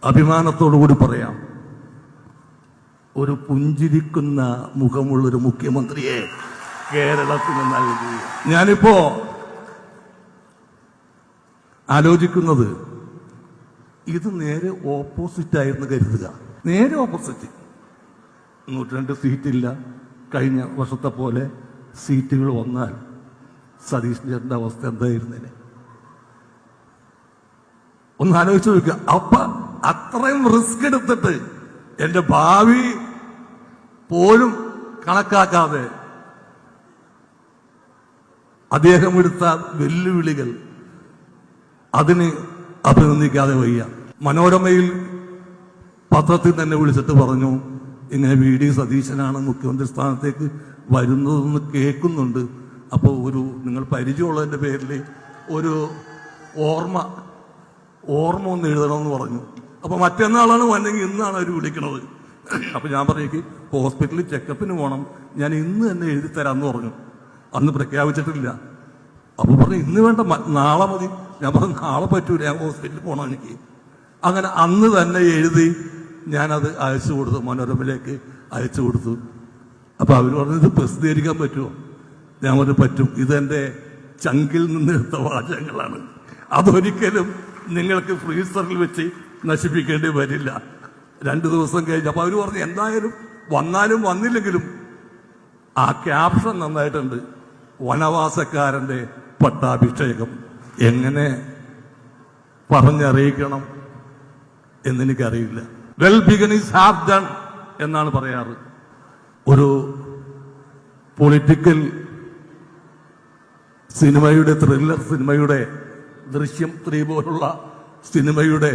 അഭിമാനത്തോടുകൂടി പറയാം, ഒരു പുഞ്ചിരിക്കുന്ന മുഖമുള്ളൊരു മുഖ്യമന്ത്രിയെ കേരളത്തിന് നൽകി. ഞാനിപ്പോ ആലോചിക്കുന്നത് ഇത് നേരെ ഓപ്പോസിറ്റ് ആയിരുന്നു കരുതുക. നേരെ ഓപ്പോസിറ്റ്. 102 സീറ്റില്ല. കഴിഞ്ഞ വർഷത്തെ പോലെ സീറ്റുകൾ വന്നാൽ സതീഷ് ചേട്ടന്റെ അവസ്ഥ എന്തായിരുന്നേനെ ഒന്ന് ആലോചിച്ച് നോക്കുക. അപ്പൊ അത്രയും റിസ്ക് എടുത്തിട്ട് എന്റെ ഭാവി പോലും കണക്കാക്കാതെ അദ്ദേഹം എടുത്ത വെല്ലുവിളികൾ അതിന് അഭിനന്ദിക്കാതെ വയ്യ. മനോരമയിൽ പത്രത്തിൽ തന്നെ വിളിച്ചിട്ട് പറഞ്ഞു, ഇങ്ങനെ വി.ഡി. സതീശനാണ് മുഖ്യമന്ത്രി സ്ഥാനത്തേക്ക് വരുന്നതെന്ന് കേൾക്കുന്നുണ്ട്. അപ്പോൾ നിങ്ങൾ പരിചയമുള്ളതിൻ്റെ പേരിൽ ഒരു ഓർമ്മ ഒന്ന് എഴുതണമെന്ന് പറഞ്ഞു. അപ്പോൾ മറ്റന്നാളാണ് വന്നെങ്കിൽ ഇന്നാണ് അവർ വിളിക്കണത്. അപ്പോൾ ഞാൻ പറയും ഹോസ്പിറ്റലിൽ ചെക്കപ്പിന് പോകണം, ഞാൻ ഇന്ന് തന്നെ എഴുതി തരാമെന്ന് പറഞ്ഞു. അന്ന് പ്രഖ്യാപിച്ചിട്ടില്ല. അപ്പോൾ പറഞ്ഞു ഇന്ന് വേണ്ട, നാളെ മതി. ഞാൻ പറഞ്ഞു നാളെ പറ്റൂല, ഞാൻ ഹോസ്പിറ്റലിൽ പോകണം എനിക്ക്. അങ്ങനെ അന്ന് തന്നെ എഴുതി ഞാനത് അയച്ചു കൊടുത്തു, മനോരമയിലേക്ക് അയച്ചു കൊടുത്തു. അപ്പോൾ അവർ പറഞ്ഞു ഇത് പ്രസിദ്ധീകരിക്കാൻ പറ്റുമോ? ഞാൻ പറഞ്ഞു പറ്റും, ഇതെൻ്റെ ചങ്കിൽ നിന്ന് എടുത്ത വാചകങ്ങളാണ്, അതൊരിക്കലും നിങ്ങൾക്ക് ഫ്രീസറിൽ വെച്ച് നശിപ്പിക്കേണ്ടി വരില്ല. 2 ദിവസം കഴിഞ്ഞ് അപ്പോൾ അവർ പറഞ്ഞു എന്തായാലും വന്നാലും വന്നില്ലെങ്കിലും ആ ക്യാപ്ഷൻ നന്നായിട്ടുണ്ട്, വനവാസക്കാരൻ്റെ പട്ടാഭിഷേകം. എങ്ങനെ പറഞ്ഞറിയിക്കണം എന്നെനിക്കറിയില്ല. Well begun is half done എന്നാണ് പറയാറ്. ഒരു പൊളിറ്റിക്കൽ സിനിമയുടെ, ത്രില്ലർ സിനിമയുടെ, ദൃശ്യം 3 പോലുള്ള സിനിമയുടെ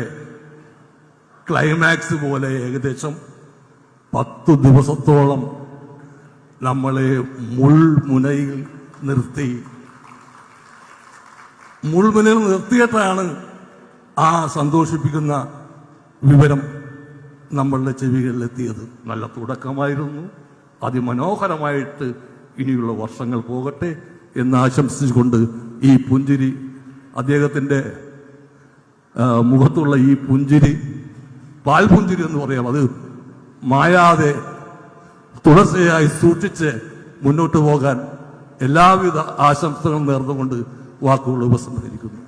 ക്ലൈമാക്സ് പോലെ ഏകദേശം 10 ദിവസത്തോളം നമ്മളെ മുൾമുനയിൽ നിർത്തിയിട്ടാണ് ആ സന്തോഷിപ്പിക്കുന്ന വിവരം നമ്മളുടെ ചെവികളിലെത്തിയത്. നല്ല തുടക്കമായിരുന്നു, അതിമനോഹരമായിട്ട് ഇനിയുള്ള വർഷങ്ങൾ പോകട്ടെ എന്ന് ആശംസിച്ചുകൊണ്ട് ഈ പുഞ്ചിരി, അദ്ദേഹത്തിൻ്റെ മുഖത്തുള്ള ഈ പുഞ്ചിരി, പാൽപുഞ്ചിരി എന്ന് പറയാം, അത് മായാതെ തുടർച്ചയായി സൂക്ഷിച്ച് മുന്നോട്ട് പോകാൻ എല്ലാവിധ ആശംസകളും നേർന്നുകൊണ്ട് വാക്കുകൾ ഉപസംഹരിക്കുന്നു.